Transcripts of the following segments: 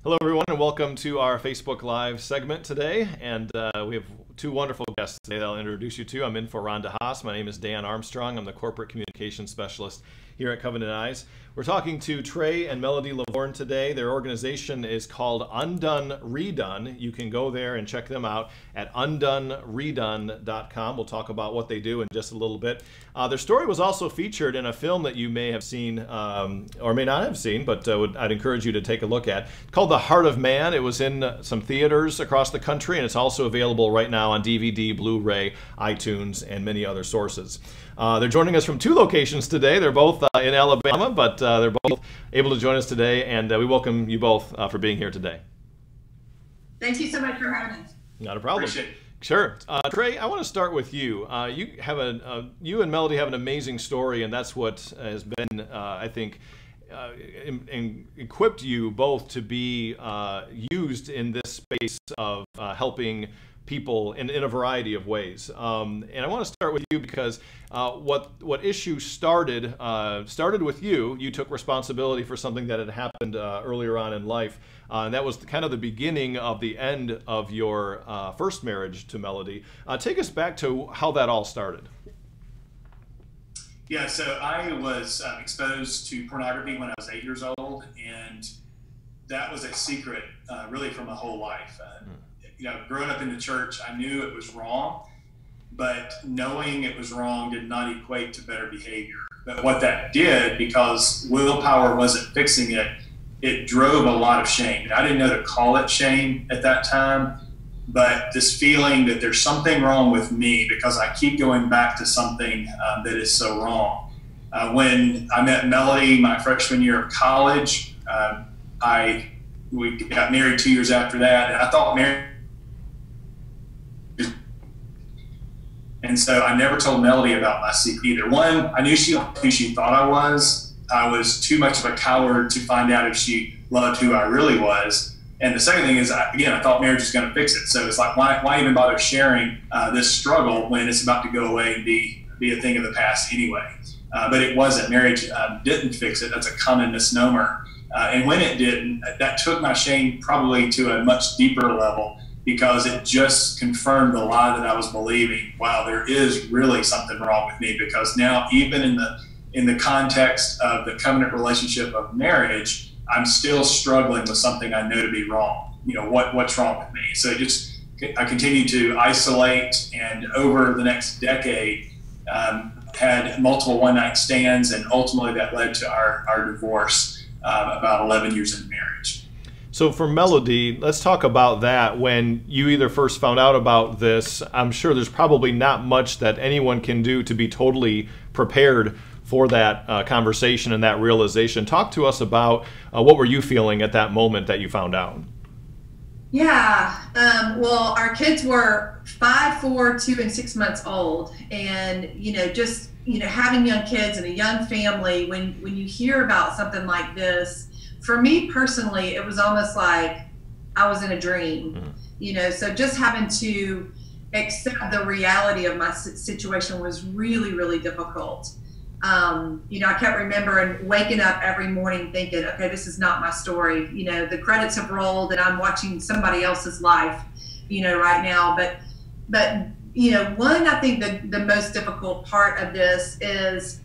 Hello, everyone, and welcome to our Facebook Live segment today. And we have two wonderful guests today that I'll introduce you to. I'm in for Rhonda Haas. My name is Dan Armstrong. I'm the Corporate Communications Specialist here at Covenant Eyes. We're talking to Trey and Melody Lovvorn today. Their organization is called Undone Redone. You can go there and check them out at undoneredone.com. We'll talk about what they do in just a little bit. Their story was also featured in a film that you may have seen or may not have seen, but I'd encourage you to take a look at. It's called The Heart of Man. It was in some theaters across the country, and it's also available right now on DVD, Blu-ray, iTunes, and many other sources. They're joining us from two locations today. They're both in Alabama, but they're both able to join us today, and we welcome you both for being here today. Thank you so much for having us. Not a problem. Appreciate it. Sure. Trey, I want to start with you. You and Melody have an amazing story, and that's what has been, I think, equipped you both to be used in this space of helping people in a variety of ways. And I want to start with you because what issue started with you. You took responsibility for something that had happened earlier on in life. And that was kind of the beginning of the end of your first marriage to Melody. Take us back to how that all started. Yeah, so I was exposed to pornography when I was 8 years old, and that was a secret really for my whole life. Growing up in the church, I knew it was wrong, but knowing it was wrong did not equate to better behavior. But what that did, because willpower wasn't fixing it, it drove a lot of shame. I didn't know to call it shame at that time, but this feeling that there's something wrong with me because I keep going back to something that is so wrong. When I met Melody my freshman year of college, we got married 2 years after that, and I thought marriage. And so I never told Melody about my secret either. One, I knew who she thought I was. I was too much of a coward to find out if she loved who I really was. And the second thing is, I thought marriage was going to fix it. So it's like, why even bother sharing this struggle when it's about to go away and be a thing of the past anyway? But it wasn't. Marriage didn't fix it. That's a common misnomer. And when it didn't, that took my shame probably to a much deeper level, because it just confirmed the lie that I was believing. Wow, there is really something wrong with me, because now even in the context of the covenant relationship of marriage, I'm still struggling with something I know to be wrong. What's wrong with me? So I continued to isolate, and over the next decade, had multiple one-night stands, and ultimately that led to our divorce about 11 years into marriage. So for Melody, let's talk about that. When you either first found out about this, I'm sure there's probably not much that anyone can do to be totally prepared for that conversation and that realization. Talk to us about what were you feeling at that moment that you found out? Yeah, well, our kids were 5, 4, 2, and 6 months old, and having young kids and a young family, when you hear about something like this, for me personally, it was almost like I was in a dream. So just having to accept the reality of my situation was really, really difficult. I kept remembering waking up every morning thinking, okay, this is not my story. The credits have rolled and I'm watching somebody else's life, right now. But one, I think the most difficult part of this is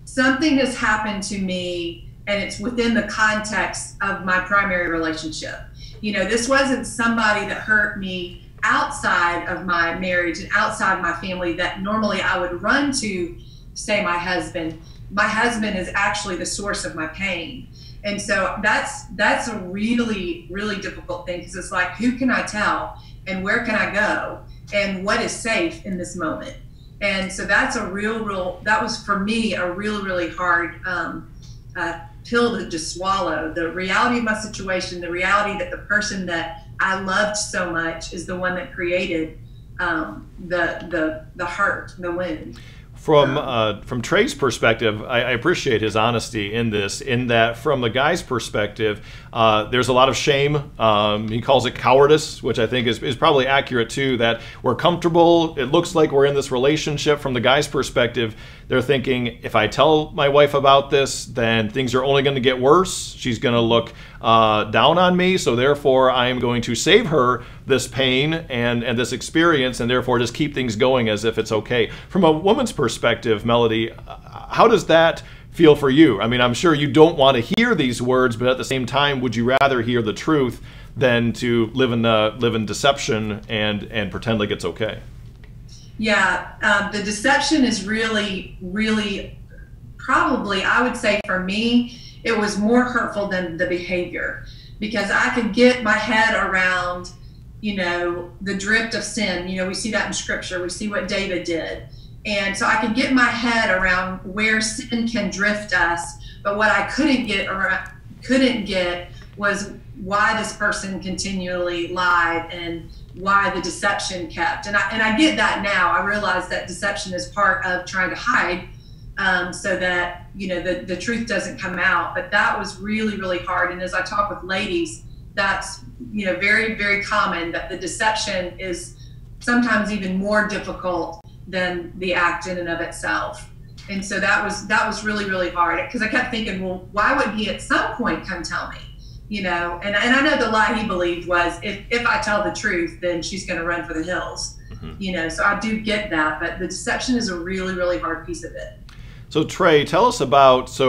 something has happened to me, and it's within the context of my primary relationship. This wasn't somebody that hurt me outside of my marriage and outside my family that normally I would run to, say, my husband. My husband is actually the source of my pain. And so that's a really, really difficult thing, because it's like, who can I tell and where can I go and what is safe in this moment? And so that's that was for me a really, really hard pill to just swallow. The reality of my situation, the reality that the person that I loved so much is the one that created the hurt, the wound. From Trey's perspective, I appreciate his honesty in this, in that from the guy's perspective, there's a lot of shame. He calls it cowardice, which I think is probably accurate too, that we're comfortable. It looks like we're in this relationship. From the guy's perspective, they're thinking, if I tell my wife about this, then things are only going to get worse. She's going to look down on me, so therefore I am going to save her this pain and this experience, and therefore just keep things going as if it's okay. From a woman's perspective, Melody, how does that feel for you? I mean, I'm sure you don't want to hear these words, but at the same time, would you rather hear the truth than to live in deception and pretend like it's okay? Yeah, the deception is really, really, probably, I would say for me, it was more hurtful than the behavior, because I could get my head around, the drift of sin. We see that in Scripture. We see what David did. And so I could get my head around where sin can drift us, but what I couldn't get was why this person continually lied and why the deception kept. And I get that now. I realize that deception is part of trying to hide, so that the truth doesn't come out. But that was really, really hard. And as I talk with ladies, that's very, very common, that the deception is sometimes even more difficult than the act in and of itself. And so that was really, really hard, because I kept thinking, well, why would he at some point come tell me? And I know the lie he believed was, if I tell the truth, then she's going to run for the hills. So I do get that, but the deception is a really, really hard piece of it. So Trey, tell us about,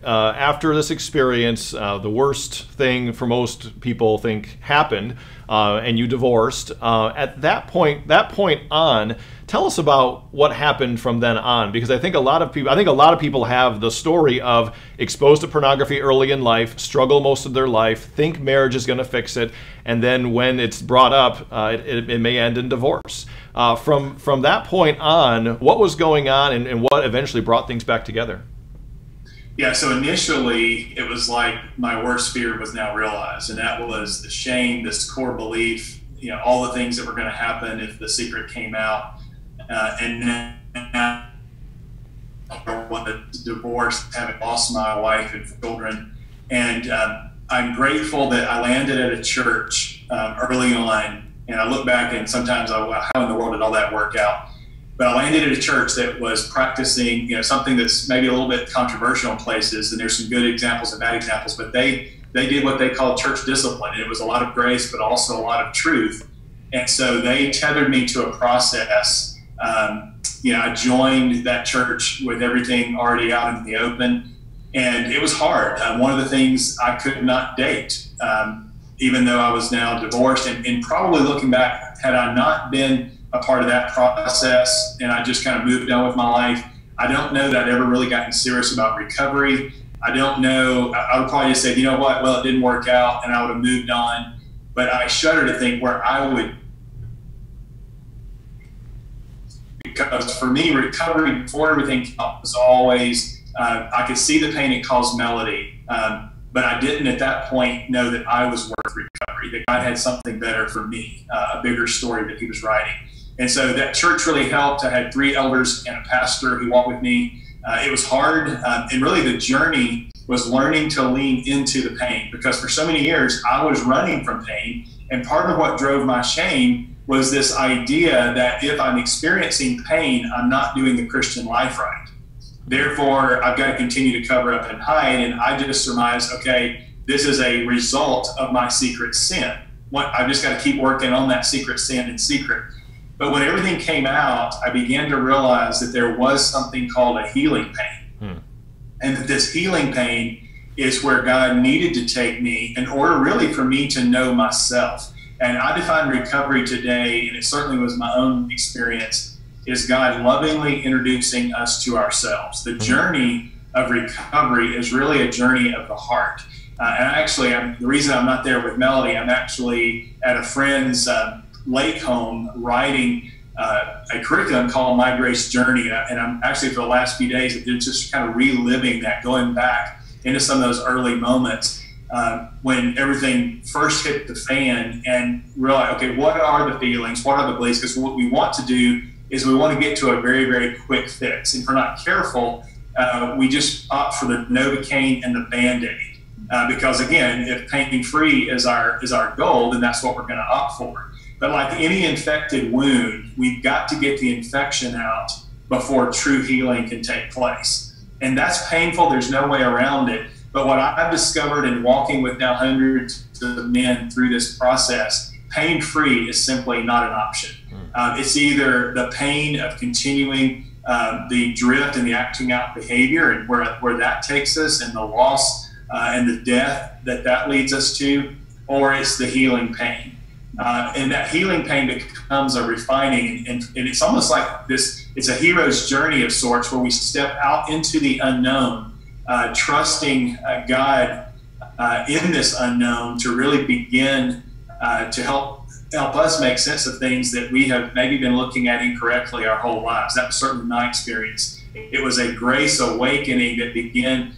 after this experience, the worst thing for most people think happened, and you divorced. At that point on, tell us about what happened from then on, because I think a lot of people have the story of exposed to pornography early in life, struggle most of their life, think marriage is going to fix it, and then when it's brought up, it may end in divorce. From that point on, what was going on, and what eventually brought things back together? Yeah, so initially it was like my worst fear was now realized, and that was the shame, this core belief, all the things that were going to happen if the secret came out. And then when the divorce, having lost my wife and children, and I'm grateful that I landed at a church early on. And I look back and sometimes how in the world did all that work out? But I landed at a church that was practicing, something that's maybe a little bit controversial in places, and there's some good examples and bad examples, but they did what they called church discipline. And it was a lot of grace, but also a lot of truth. And so they tethered me to a process. I joined that church with everything already out in the open, and it was hard. One of the things, I could not date, even though I was now divorced, and probably looking back, had I not been a part of that process and I just kind of moved on with my life, I don't know that I'd ever really gotten serious about recovery. I don't know, I would probably just say, you know what, well, it didn't work out, and I would have moved on. But I shudder to think where I would, because for me, recovery before everything was always, I could see the pain it caused Melody, but I didn't at that point know that I was worth recovery, that God had something better for me, a bigger story that he was writing. And so that church really helped. I had 3 elders and a pastor who walked with me. It was hard, and really the journey was learning to lean into the pain, because for so many years I was running from pain, and part of what drove my shame was this idea that if I'm experiencing pain, I'm not doing the Christian life right. Therefore, I've got to continue to cover up and hide, and I just surmised, okay, this is a result of my secret sin. I've just got to keep working on that secret sin in secret. But when everything came out, I began to realize that there was something called a healing pain. And that this healing pain is where God needed to take me in order really for me to know myself. And I define recovery today, and it certainly was my own experience, is God lovingly introducing us to ourselves. The journey of recovery is really a journey of the heart. And actually, the reason I'm not there with Melody, I'm actually at a friend's lake home writing a curriculum called My Grace Journey. And I'm actually, for the last few days, just kind of reliving that, going back into some of those early moments when everything first hit the fan, and realize, okay, what are the feelings? What are the beliefs? Because what we want to do is we want to get to a very, very quick fix. And if we're not careful, we just opt for the Novocaine and the Band-Aid. Because again, if pain-free is our goal, then that's what we're going to opt for. But like any infected wound, we've got to get the infection out before true healing can take place. And that's painful. There's no way around it. But what I've discovered in walking with now hundreds of men through this process, pain-free is simply not an option. It's either the pain of continuing the drift and the acting out behavior and where that takes us, and the loss and the death that leads us to, or it's the healing pain. And that healing pain becomes a refining, and it's almost like this, it's a hero's journey of sorts where we step out into the unknown, trusting God in this unknown to really begin to help us make sense of things that we have maybe been looking at incorrectly our whole lives. That was certainly my experience. It was a grace awakening that began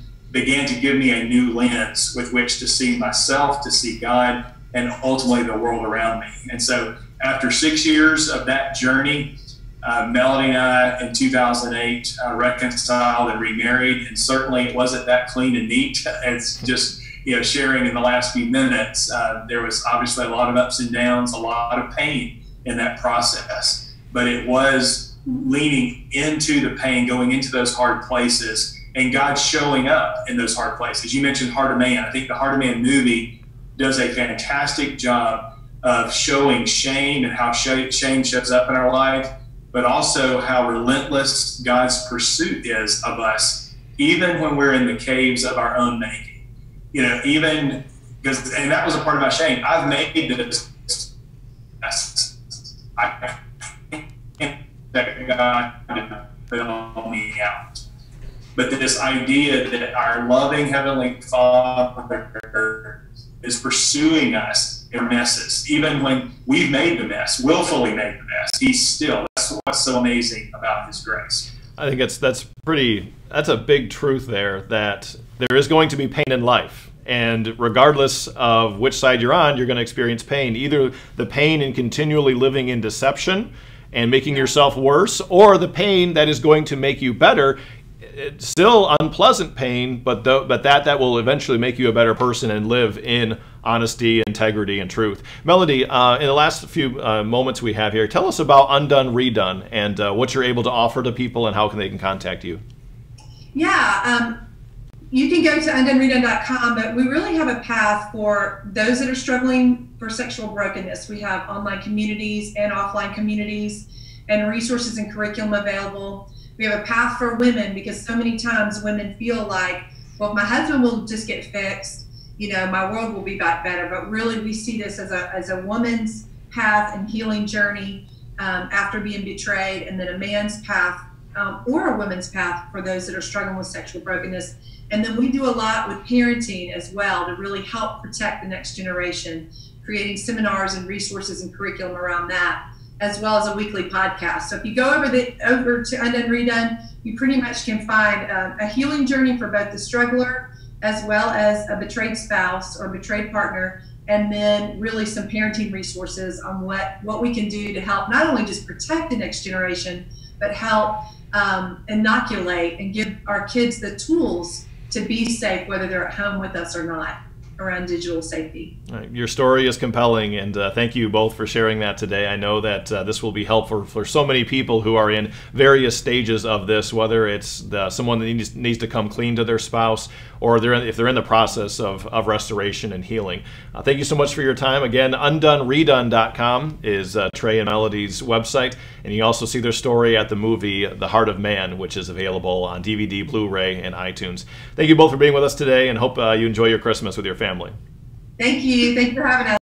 to give me a new lens with which to see myself, to see God, and ultimately the world around me. And so after 6 years of that journey, Melody and I in 2008 reconciled and remarried, and certainly it wasn't that clean and neat as just sharing in the last few minutes. There was obviously a lot of ups and downs, a lot of pain in that process, but it was leaning into the pain, going into those hard places, and God showing up in those hard places. You mentioned Heart of Man. I think the Heart of Man movie does a fantastic job of showing shame and how shame shows up in our life, but also how relentless God's pursuit is of us, even when we're in the caves of our own making. Even because, and that was a part of my shame. I've made this. I can't that God bail me out. But this idea that our loving Heavenly Father is pursuing us in messes, even when we've made the mess, willfully made the mess, He's still. That's what's so amazing about His grace. I think that's a big truth there, that there is going to be pain in life. And regardless of which side you're on, you're going to experience pain. Either the pain in continually living in deception and making yourself worse, or the pain that is going to make you better. It's still unpleasant pain, but that will eventually make you a better person and live in honesty, integrity, and truth. Melody, in the last few moments we have here, tell us about Undone Redone and what you're able to offer to people and how they can contact you. Yeah, you can go to undoneredone.com, but we really have a path for those that are struggling for sexual brokenness. We have online communities and offline communities and resources and curriculum available. We have a path for women, because so many times women feel like, well, if my husband will just get fixed, my world will be back better. But really, we see this as a woman's path and healing journey after being betrayed, and then a man's path or a woman's path for those that are struggling with sexual brokenness. And then we do a lot with parenting as well to really help protect the next generation, creating seminars and resources and curriculum around that, as well as a weekly podcast. So if you go over to Undone Redone, you pretty much can find a healing journey for both the struggler as well as a betrayed spouse or betrayed partner, and then really some parenting resources on what we can do to help not only just protect the next generation, but help inoculate and give our kids the tools to be safe, whether they're at home with us or not, around digital safety. Your story is compelling, and thank you both for sharing that today. I know that this will be helpful for so many people who are in various stages of this, whether it's someone that needs to come clean to their spouse, or if they're in the process of restoration and healing. Thank you so much for your time. Again, undoneredone.com is Trey and Melody's website, and you also see their story at the movie The Heart of Man, which is available on DVD, Blu-ray, and iTunes. Thank you both for being with us today, and hope you enjoy your Christmas with your family. Thank you. Thank you for having us.